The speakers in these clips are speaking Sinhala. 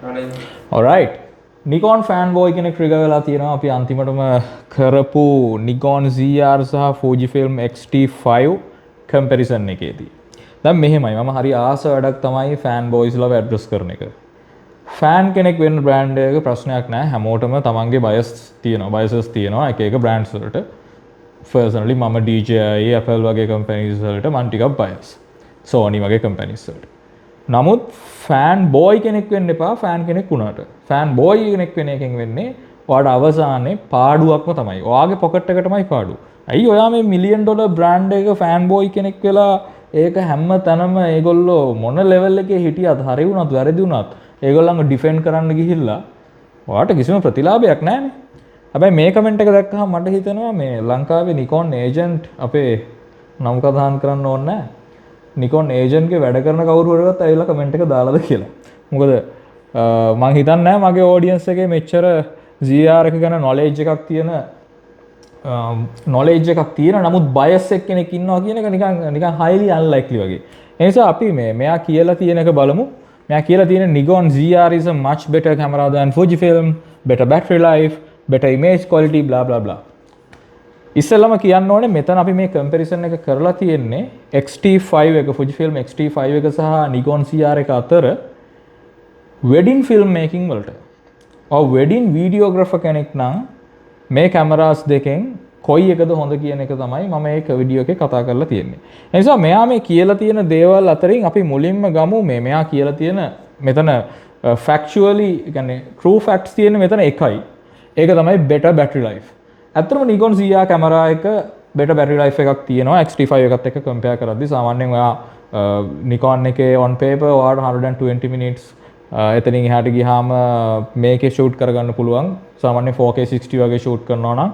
alright Nikon fanboy කෙනෙක් trigger වෙලා තියෙනවා අපි අන්තිමටම කරපු Nikon ZR සහ Fujifilm X-T5 comparison එකේදී. දැන් මෙහෙමයි මම හරි ආස වැඩක් තමයි fanboys ලව address කරන එක. fan කෙනෙක් වෙන්න brand එකක ප්‍රශ්නයක් නැහැ. හැමෝටම තමන්ගේ biases තියෙනවා එක එක brands වලට. personally මම DJI, Apple වගේ companies වලට මම ටිකක් bias. Sony වගේ companies වලට. නමුත් ෆෑන් බෝයි කෙනෙක් වෙන්න එපා ෆෑන් කෙනෙක් වුණාට. ෆෑන් බෝයි කෙනෙක් වෙන එකෙන් වෙන්නේ ඔයාට අවසානයේ පාඩුවක්ම තමයි. ඔයාගේ පොකට් එකටමයි පාඩුව. ඇයි ඔයා මේ $1 මිලියන් බ්‍රෑන්ඩ් එක ෆෑන් බෝයි කෙනෙක් වෙලා ඒක හැම තැනම ඒගොල්ලෝ මොන ලෙවල් එකේ හිටියත් හරි වුණත් වැරදි වුණත් ඒගොල්ලන්ව ඩිෆෙන්ඩ් කරන්න ගිහිල්ලා ඔයාට කිසිම ප්‍රතිලාභයක් නැහැනේ. හැබැයි මේ කමෙන්ට් එක දැක්කහම මට හිතෙනවා මේ ලංකාවේ Nikon agent අපේ නම් කතාන් කරන්න ඕනේ නැහැ. Nikon agent ගේ වැඩ කරන කවුරු හරිවත් ඇවිල්ලා කමෙන්ට් එක දාලාද කියලා. මොකද මම හිතන්නේ නැහැ මගේ audience එකේ මෙච්චර ZR එක ගැන knowledge එකක් තියෙන නමුත් bias කෙනෙක් ඉන්නවා කියන එක නිකන් highly unlikely වගේ. ඒ නිසා අපි මෙයා කියලා තියෙන එක බලමු. මෙයා කියලා තියෙන Nikon ZR is a much better camera than Fujifilm, better battery life, better image quality blah blah blah. ඉස්සෙල්ලාම කියන්න ඕනේ මෙතන අපි මේ කම්පැරිසන් එක කරලා තියෙන්නේ X-T5 එක Fujifilm X-T5 එක සහ Nikon ZR එක අතර wedding film making වලට. ඔව් wedding videographer කෙනෙක් නම් මේ කැමරාස් දෙකෙන් කොයි එකද හොඳ කියන එක තමයි මම මේක වීඩියෝ එකේ කතා කරලා තියෙන්නේ. ඒ නිසා මෙයා මේ කියලා තියෙන දේවල් අතරින් අපි මුලින්ම ගමු මෙයා කියලා තියෙන මෙතන factually කියන්නේ true facts තියෙන මෙතන එකයි. ඒක තමයි better battery life. ඇත්තටම Nikon ZR කැමරා එක better battery life එකක් තියෙනවා X-T5 එකත් එක්ක compare කරද්දී සාමාන්‍යයෙන් ඔයා Nikon එකේ on paper ඔයාට 120 minutes එතනින් එහාට ගියාම මේකේ shoot කරගන්න පුළුවන් සාමාන්‍ය 4K 60 වගේ shoot කරනවා නම්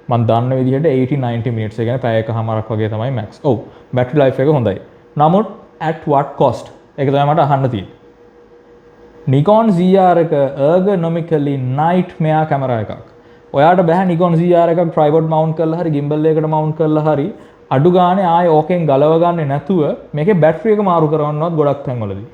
මම දන්න විදිහට 80-90 minutes ඒ කියන්නේ පැය එකමාරක් වගේ තමයි max. ඔව් battery life එක හොඳයි. නමුත් at what cost? ඒක තමයි මට අහන්න තියෙන්නේ. Nikon ZR එක ergonomically nightmare කැමරා එකක්. ඔයාට බෑ Nikon ZR එකක් tripod mount කරලා හරි gimbal එකකට mount කරලා හරි අඩු ගානේ ආයේ ඕකෙන් ගලව ගන්නේ නැතුව මේකේ බැටරි එක මාරු කරවන්නවත් ගොඩක් තැන්වලදී.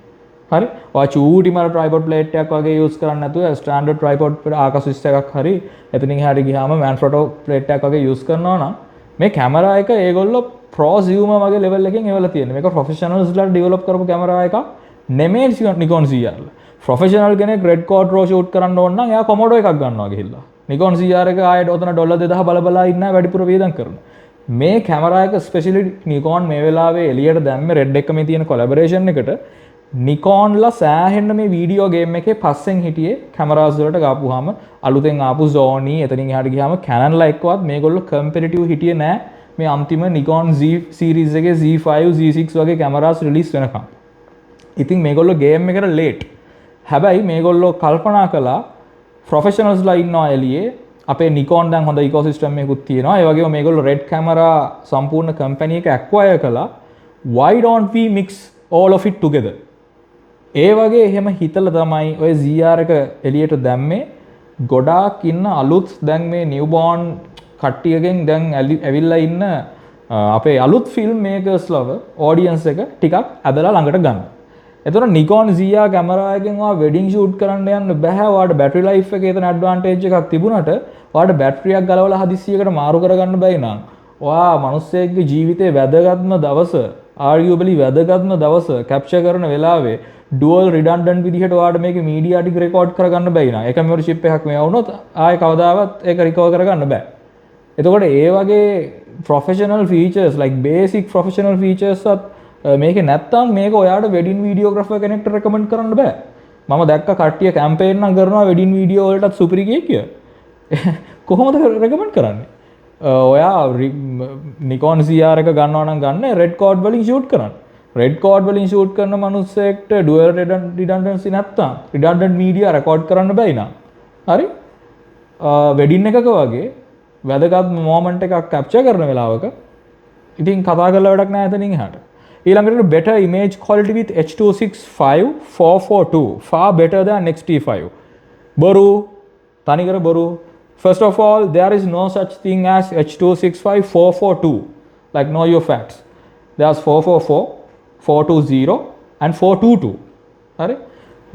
හරි? ඔයා චූටිම tripod plate එකක් වගේ use කරන්නේ නැතුව standard tripod ආකාශ එකක් හරි එතනින් එහාට ගියාම Manfrotto plate එකක් වගේ use කරනවා නම් මේ කැමරා එක ඒගොල්ලෝ pro zoom වගේ level එකකින් එවලා තියෙනවා. මේක professionals ලා develop කරපු කැමරා එකක් නෙමෙයි Nikon ZR. professional කෙනෙක් red quad raw shoot කරන්න ඕන නම් එයා Komodo එකක් ගන්නවා ගිහිල්ලා. Nikon ZR එක ආයෙත් ඔතන $2000 බල ඉන්න වැඩිපුර වියදම් කරනවා. මේ කැමරා එක ස්පෙෂලි Nikon මේ වෙලාවේ එළියට දැම්මේ Red එක මේ තියෙන කොලැබොරේෂන් එකට Nikon ලා සෑහෙන්න මේ වීඩියෝ ගේම් එකේ පස්සෙන් හිටියේ කැමරාස් වලට ගාපුවාම අලුතෙන් ආපු Sony එතනින් එහාට ගියාම Canon ලා එක්කවත් මේගොල්ලෝ කම්පිටිටිව් හිටියේ නෑ මේ අන්තිම Nikon Z series එකේ Z5 Z6 වගේ කැමරාස් රිලීස් වෙනකම්. ඉතින් මේගොල්ලෝ ගේම් එකට ලේට්. හැබැයි මේගොල්ලෝ කල්පනා කළා professionals ලා ඉන්නවා එළියේ අපේ Nikon දැන් හොඳ ecosystem එකකුත් තියෙනවා. ඒ වගේම මේගොල්ලෝ red camera සම්පූර්ණ company එක acquire කළා. Why don't we mix all of it together? ඒ වගේ එහෙම හිතලා තමයි ඔය ZR එක එළියට දැම්මේ. ගොඩාක් ඉන්න අලුත් දැන් මේ newborn කට්ටියගෙන් දැන් ඇවිල්ලා ඉන්න අපේ අලුත් film makers ලව audience එක ටිකක් ඇදලා ළඟට ගන්න. එතකොට Nikon ZR කැමරා එකෙන් ඔයා වෙඩින් ෂූට් කරන්න යන්න බෑ. ඔයාට බැටරි ලයිෆ් එකේ එතන ඇඩ්වාන්ටේජ් එකක් තිබුණාට ඔයාට බැටරියක් ගලවලා හදිස්සියකට මාරු කරගන්න බැයි නම් ඔයා මිනිස්සෙක්ගේ ජීවිතේ වැදගත්ම දවස arguably වැදගත්ම දවස කැප්චර් කරන වෙලාවේ dual redundant විදිහට ඔයාට මේකේ මීඩියා ටික රෙකෝඩ් කරගන්න බැයි නම් ඒක මෙමරි chip එකක් මේ වුණොත් ආයේ කවදාවත් ඒක රිකවර් කරගන්න බෑ. එතකොට ඒ වගේ professional features like basic professional features මේක නැත්තම් මේක ඔයාට වෙඩින් වීඩියෝග්‍රැෆර් කෙනෙක්ට රෙකමන්ඩ් කරන්න බෑ. මම දැක්ක කට්ටිය කැම්පේන් නම් කරනවා වෙඩින් වීඩියෝ වලටත් සුපිරි කියලා. කොහොමද රෙකමන්ඩ් කරන්නේ? ඔයා Nikon ZR එක ගන්නවා නම් ගන්න red quad වලින් shoot කරන්න. red quad වලින් shoot කරන මිනිස්සෙක්ට dual redundancy නැත්තම් redundant media record කරන්න බැයි නම්. හරි? වෙඩින් එකක වගේ වැදගත් moment එකක් capture කරන වෙලාවක ඉතින් කතා කරලා වැඩක් නැහැ එතනින් එහාට. ඊළඟට better image quality with H.265 442 far better than X-T5. boru tanikara boru. First of all, there is no such thing as H.265 442. Like know your facts. There's 444, 420 and 422. Right?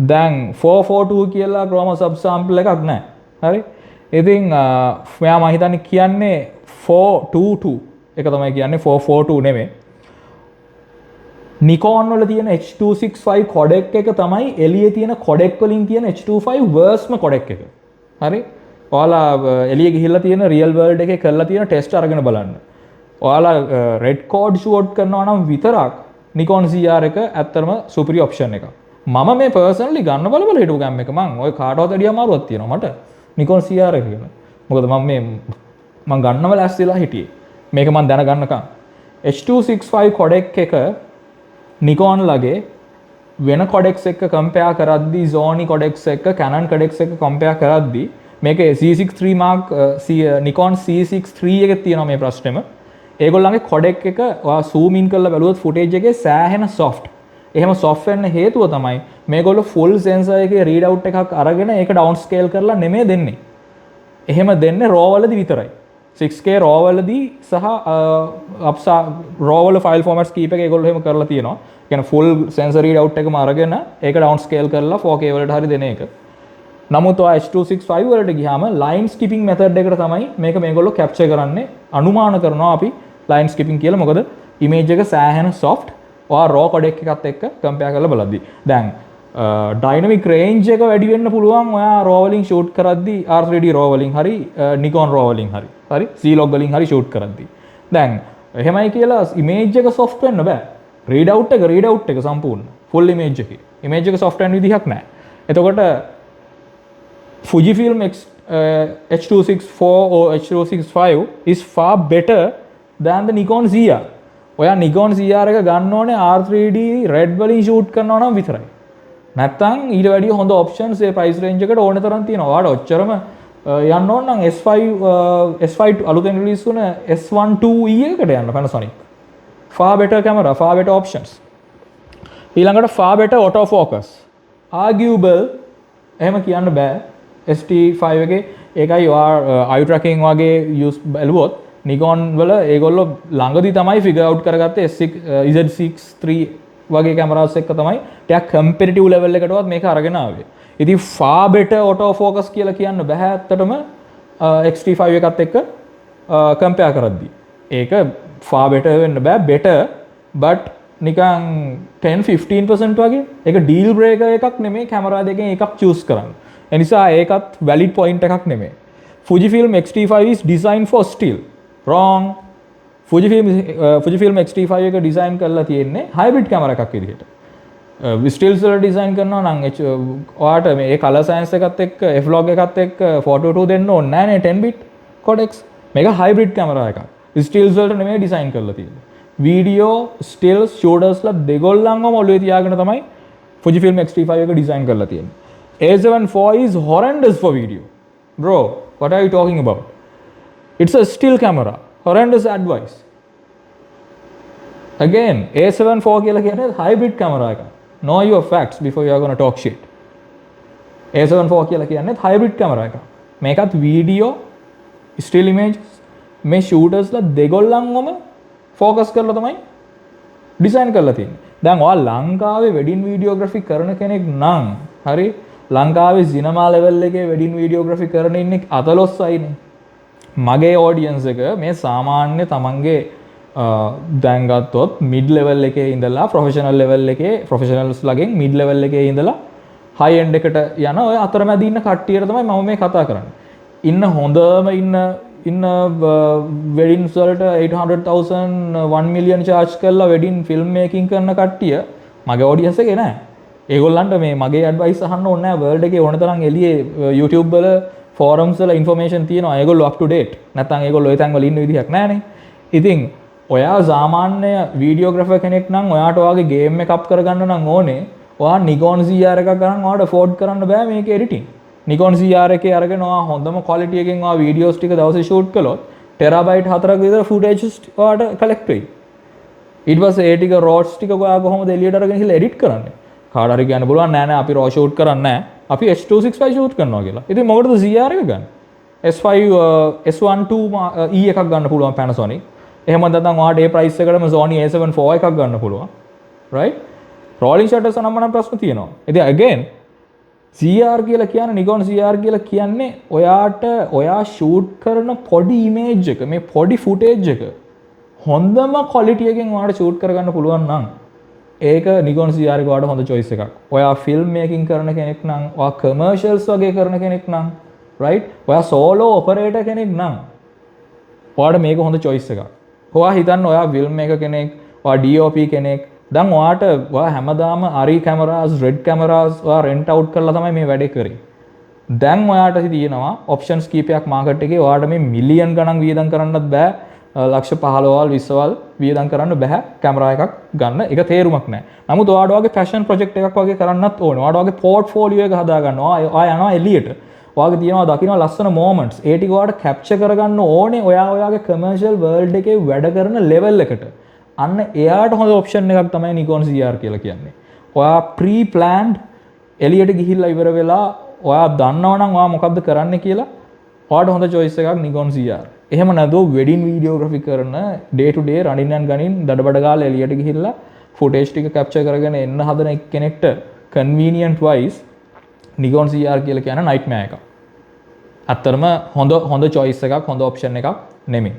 දැන් 442 කියලා ක්‍රෝම සබ් සැම්පල් එකක් නැහැ. හරි. ඉතින් මෙයා මම හිතන්නේ කියන්නේ 422 එක තමයි කියන්නේ 442 නෙමෙයි. Nikon වල තියෙන H265 codec එක තමයි එළියේ තියෙන codec වලින් තියෙන H25 worst codec එක. හරි. ඔයාලා එළියේ ගිහිල්ලා තියෙන real world එකේ කරලා තියෙන test අරගෙන බලන්න. ඔයාලා red code shoot කරනවා නම් විතරක් Nikon ZR එක ඇත්තටම superior option එකක්. මම මේ personally ගන්න බල හිටපු ගෑම් එක මං ඔය කාටවත් වැඩිය අමාරුවක් තියෙනවා මට Nikon ZR එක ගැන. මොකද මම ගන්නව ලෑස්තිලා හිටියේ. මේක මම දැනගන්නකම් H265 codec එක Nikon ලගේ වෙන codecs එක්ක compare කරද්දී Sony codecs එක්ක Canon codecs එක්ක compare කරද්දී මේක C63 mark Nikon C63 එකේ තියෙනවා මේ ප්‍රශ්නෙම. ඒගොල්ලන්ගේ codec එක ඔයා zoom in කරලා බලුවොත් footage එකේ සෑහෙන soft. එහෙම soft වෙන්න හේතුව තමයි මේගොල්ලෝ full sensor එකේ read out එකක් අරගෙන ඒක down scale කරලා නෙමෙයි දෙන්නේ. එහෙම දෙන්නේ raw වලදී විතරයි. 6K raw වලදී සහ raw වල file formats කීප එක ඒගොල්ලෝ එහෙම කරලා තියෙනවා. කියන්නේ full sensor read out එකම අරගෙන ඒක down scale කරලා 4K වලට හරි දෙන එක. නමුත් ඔය H265 වලට ගියාම line skipping method එකට තමයි මේගොල්ලෝ capture කරන්නේ. අනුමාන කරනවා අපි line skipping කියලා. මොකද image එක සෑහෙන soft. ඔයා raw codec එකත් එක්ක compare කරලා බලද්දී. දැන් dynamic range එක වැඩි වෙන්න පුළුවන් ඔයා raw වලින් shoot කරද්දී R3D raw වලින් හරි Nikon raw වලින් හරි C-Log වලින් හරි shoot කරද්දී. දැන් එහෙමයි කියලා image එක soft වෙන්න බෑ. read out එක සම්පූර්ණ full image එකේ. image එක soft වෙන විදිහක් නැහැ. එතකොට Fujifilm H264 or H265 is far better than the Nikon ZR. ඔයා Nikon ZR එක ගන්න ඕනේ R3D red වලින් shoot කරනවා නම් විතරයි. නැත්තම් ඊට වැඩිය හොඳ options ඒ price range එකට ඕන තරම් තියෙනවා. ඔයාලට ඔච්චරම යන්න ඕන නම් S5 අලුතෙන් release වුණ S12e එකට යන්න Panasonic. Far better camera, far better options. ඊළඟට far better autofocus. Arguable එහෙම කියන්න බෑ. ST5 එකේ ඒකයි eye tracking වගේ use බලුවොත් Nikon වල ඒගොල්ලෝ ළඟදී තමයි figure out කරගත්තේ Z6 III වගේ cameras එක තමයි ටිකක් competitive level එකටවත් මේක අරගෙන ආවේ. ඉතින් far better auto focus කියලා කියන්න බෑ ඇත්තටම X-T5 එකත් එක්ක compare කරද්දී. ඒක far better වෙන්න බෑ better but නිකන් 10-15% වගේ. ඒක deal breaker එකක් නෙමෙයි camera දෙකෙන් එකක් choose කරන්න. ඒ නිසා ඒකත් valid point එකක් නෙමෙයි. Fujifilm X-T5 is designed for still. Wrong. Fujifilm X-T5 එක design කරලා තියෙන්නේ hybrid camera එකක් විදිහට. stills වල design කරනවා නම් ඔයාට මේ color science එකත් එක්ක f-log එකත් එක්ක photo 2 දෙන්න ඕනේ නැහැ නේ 10 bit codecs. මේක hybrid camera එකක්. stills වලට නෙමෙයි design කරලා තියෙන්නේ. video stills shooters ලා දෙගොල්ලන්ම ඔළුවේ තියාගෙන තමයි Fujifilm X-T5 එක design කරලා තියෙන්නේ. A7 IV is horrendous for video. Bro, what are you talking about? It's a still camera. Horrendous advice. Again, A7 IV කියලා කියන්නේ hybrid camera එකක්. Know your facts before you are going to talk shit. A7 IV කියලා කියන්නේ hybrid camera එකක්. මේකත් video still images මේ shooters ලා දෙගොල්ලන්වම focus කරලා තමයි design කරලා තියෙන්නේ. දැන් ඔයා ලංකාවේ wedding videography කරන කෙනෙක් නම් හරි ලංකාවේ සිනමා ලෙවල් එකේ වෙඩින් වීඩියෝග්‍රැෆි කරන ඉන්නේ අතලොස්සයිනේ. මගේ ඔඩියන්ස් එක මේ සාමාන්‍ය තමන්ගේ දැන් ගත්තොත් මිඩ් ලෙවල් එකේ ඉඳලා ප්‍රොෆෙෂනල් ලෙවල් එකේ ප්‍රොෆෙෂනල්ස් ලගෙන් මිඩ් ලෙවල් එකේ ඉඳලා හයි එන්ඩ් එකට යන ඔය අතරමැද ඉන්න කට්ටියට තමයි මම මේ කතා කරන්නේ. ඉන්න හොඳම ඉන්න වෙඩින්ස් වලට 800,000 1 million charge කරලා වෙඩින් ෆිල්ම් මේකින් කරන කට්ටිය මගේ ඔඩියන්ස් එකේ නෑ. ඒගොල්ලන්ට මේ මගේ ඇඩ්වයිස් අහන්න ඕනේ නැහැ. වර්ල්ඩ් එකේ ඕන තරම් එළියේ YouTube වල forums වල information තියෙනවා. ඒගොල්ලෝ up to date. නැත්නම් ඒගොල්ලෝ ඒ තැන් වල ඉන්න විදිහක් නැහනේ. ඉතින් ඔයා සාමාන්‍ය වීඩියෝග්‍රැෆර් කෙනෙක් නම් ඔයාට ඔයාගේ ගේම් එක අප් කරගන්න නම් ඕනේ. ඔයා Nikon ZR එකක් ගන්න ඔයාට afford කරන්න බෑ මේක editing. Nikon ZR එකේ අරගෙන ඔයා හොඳම quality එකෙන් ඔයා videos ටික දවසේ shoot කළොත් terabyte 4ක් විතර footage ඔයාට collect වෙයි. ඊට පස්සේ ඒ ටික RAWs ටික ඔයා කොහොමද එළියට අරගෙන ගිහලා edit කරන්නේ? කාට හරි කියන්න පුළුවන් නෑ අපි raw shoot කරන්නේ නෑ. අපි H265 shoot කරනවා කියලා. ඉතින් මොකටද ZR එක ගන්න? S5 S12e එකක් ගන්න පුළුවන් Panasonic. එහෙම නැත්නම් ඔයාට ඒ price එකටම Sony A7 IV එකක් ගන්න පුළුවන්. right? rolling shutters නම් මනම් ප්‍රශ්න තියෙනවා. ඉතින් again CR කියලා කියන්නේ Nikon CR කියලා කියන්නේ ඔයාට ඔයා ෂූට් කරන පොඩි ඉමේජ් එක මේ පොඩි ෆුටේජ් එක හොඳම ක්වොලිටි එකෙන් ඔයාලට ෂූට් කරගන්න පුළුවන් නම් ඒක Nikon CR එක ඔයාලට හොඳ choice එකක්. ඔයා ෆිල්ම් මේකින් කරන කෙනෙක් නම්, ඔයා කමර්ෂියල්ස් වගේ කරන කෙනෙක් නම්, right? ඔයා සෝලෝ ඔපරේටර් කෙනෙක් නම් ඔයාට මේක හොඳ choice එකක්. ඔයා හිතන්න ඔයා ෆිල්ම් මේකර් කෙනෙක්, ඔයා DOP කෙනෙක්, දැන් ඔයාට ඔයා හැමදාම ARRI cameras, RED cameras ඔයා rent out කරලා තමයි මේ වැඩේ කරේ. දැන් ඔයාට තියෙනවා options කීපයක් market එකේ. ඔයාට මේ මිලියන් ගණන් වියදම් කරන්නත් බෑ. ලක්ෂ 15වල් 20වල් වියදම් කරන්න බෑ කැමරා එකක් ගන්න. ඒක තේරුමක් නැහැ. නමුත් ඔයාට වගේ fashion project එකක් වගේ කරන්නත් ඕනේ. ඔයාට වගේ portfolio එක හදා ගන්නවා. ඔයා යනවා එළියට. ඔයාගේ තියෙනවා දකින්න ලස්සන moments. ඒ ටික ඔයාට capture කරගන්න ඕනේ ඔයාගේ commercial world එකේ වැඩ කරන level එකට. අන්න එයාට හොඳ option එකක් තමයි Nikon CR කියලා කියන්නේ. ඔයා pre-planned එළියට ගිහිල්ලා ඉවර වෙලා ඔයා දන්නවනම් ඔයා මොකද්ද කරන්න කියලා ඔයාට හොඳ choice එකක් Nikon CR. එහෙම නැදෝ වෙඩින් videography කරන day to day running and gunning දඩබඩ ගාලා එළියට ගිහිල්ලා footage ටික capture කරගෙන එන්න හදන කෙනෙක්ට convenient wise Nikon CR කියලා කියන nightmare එකක්. අත්‍තරම හොඳ choice එකක්, හොඳ option එකක් නෙමෙයි.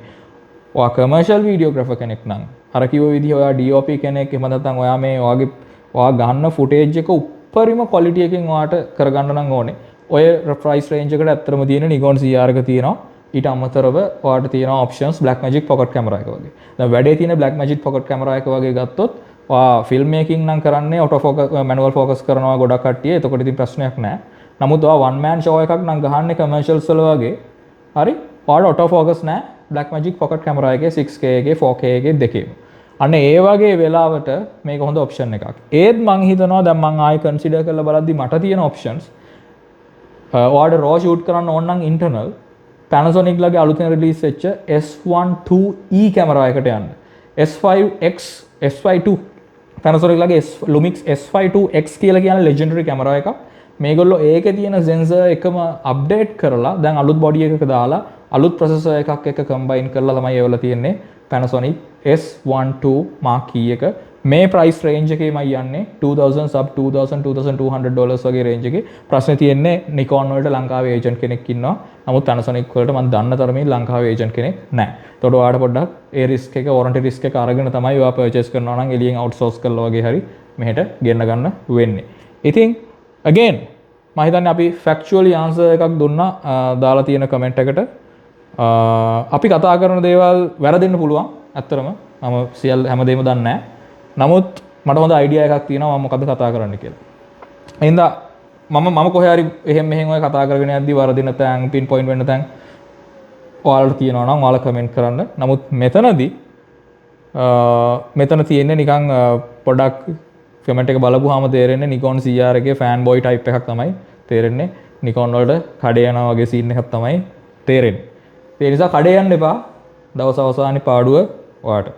ඔයා commercial videographer කෙනෙක් නම් අර කිව්ව විදිහ ඔයා DOP කෙනෙක් එහෙම නැත්නම් ඔයා මේ ඔයා ගන්න footage එක උප්පරිම quality එකකින් ඔයාට කරගන්න නම් ඕනේ. ඔය price range එකට ඇත්තටම තියෙන Nikon CR එක තියෙනවා. ඊට අමතරව ඔයාට තියෙනවා options Blackmagic pocket camera එක වගේ. දැන් වැඩේ තියෙන Blackmagic pocket camera එක වගේ ගත්තොත් ඔයා film making නම් කරන්නේ auto focus manual focus කරනවා ගොඩක් කට්ටිය. එතකොට ඉතින් ප්‍රශ්නයක් නැහැ. නමුත් ඔයා one man show එකක් නම් ගහන්නේ commercials වල වගේ. හරි? ඔයාට auto focus නැහැ Blackmagic pocket camera එකේ 6K එකේ 4K එකේ දෙකේම. අන්න ඒ වගේ වෙලාවට මේක හොඳ option එකක්. ඒත් මං හිතනවා දැන් මං ආයෙ consider කරලා බලද්දි මට තියෙන options ඔයාට raw shoot කරන්න ඕන නම් internal Panasonic ලගේ අලුතෙන් release වෙච්ච S12E camera එකට යන්න. S5X S52 Panasonic ලගේ Lumix S52X කියලා කියන legendary camera එකක්. මේගොල්ලෝ ඒකේ තියෙන sensor එකම update කරලා දැන් අලුත් body එකක දාලා අලුත් processor එකක් එක්ක combine කරලා තමයි ඒවල තියෙන්නේ Panasonic S12 Mark E එක. මේ price range එකේමයි යන්නේ 2000 sub 2200 dollars වගේ range එකේ. ප්‍රශ්නේ තියෙන්නේ Nikon වලට ලංකාවේ agent කෙනෙක් ඉන්නවා. නමුත් Panasonic වලට මම දන්න තරමේ ලංකාවේ agent කෙනෙක් නැහැ. ඒතකොට ඔයාලට පොඩ්ඩක් ඒ risk එක warranty risk එක අරගෙන තමයි ඔයා purchase කරනවා නම් එළියෙන් outsource කරලා වගේ හරි මෙහෙට ගෙන්න ගන්න වෙන්නේ. ඉතින් again මම හිතන්නේ අපි factually answer එකක් දුන්නා දාලා තියෙන comment එකට. අපි කතා කරන දේවල් වැරදෙන්න පුළුවන්. ඇත්තටම මම සියල්ල හැමදේම දන්නේ නැහැ. නමුත් මට හොඳ අයිඩියා එකක් තියෙනවා මම මොකද්ද කතා කරන්න කියලා. එහෙනම් මම කොහේ හරි මෙහෙම ඔය කතා කරගෙන යද්දි වරදින තැන් පින් පොයින්ට් වෙන්න තැන් ඔයාලට තියෙනවා නම් ඔයාලා කමෙන්ට් කරන්න. නමුත් මෙතන තියෙන්නේ නිකන් පොඩක් කමෙන්ට් එක බලපුවාම තේරෙන්නේ Nikon CR එකේ fan boy type එකක් තමයි තේරෙන්නේ. Nikon වලට කඩේ යනවා වගේ සීන් එකක් තමයි තේරෙන්නේ. ඒ නිසා කඩේ යන්න එපා. දවස් අවසානයේ පාඩුව ඔයාට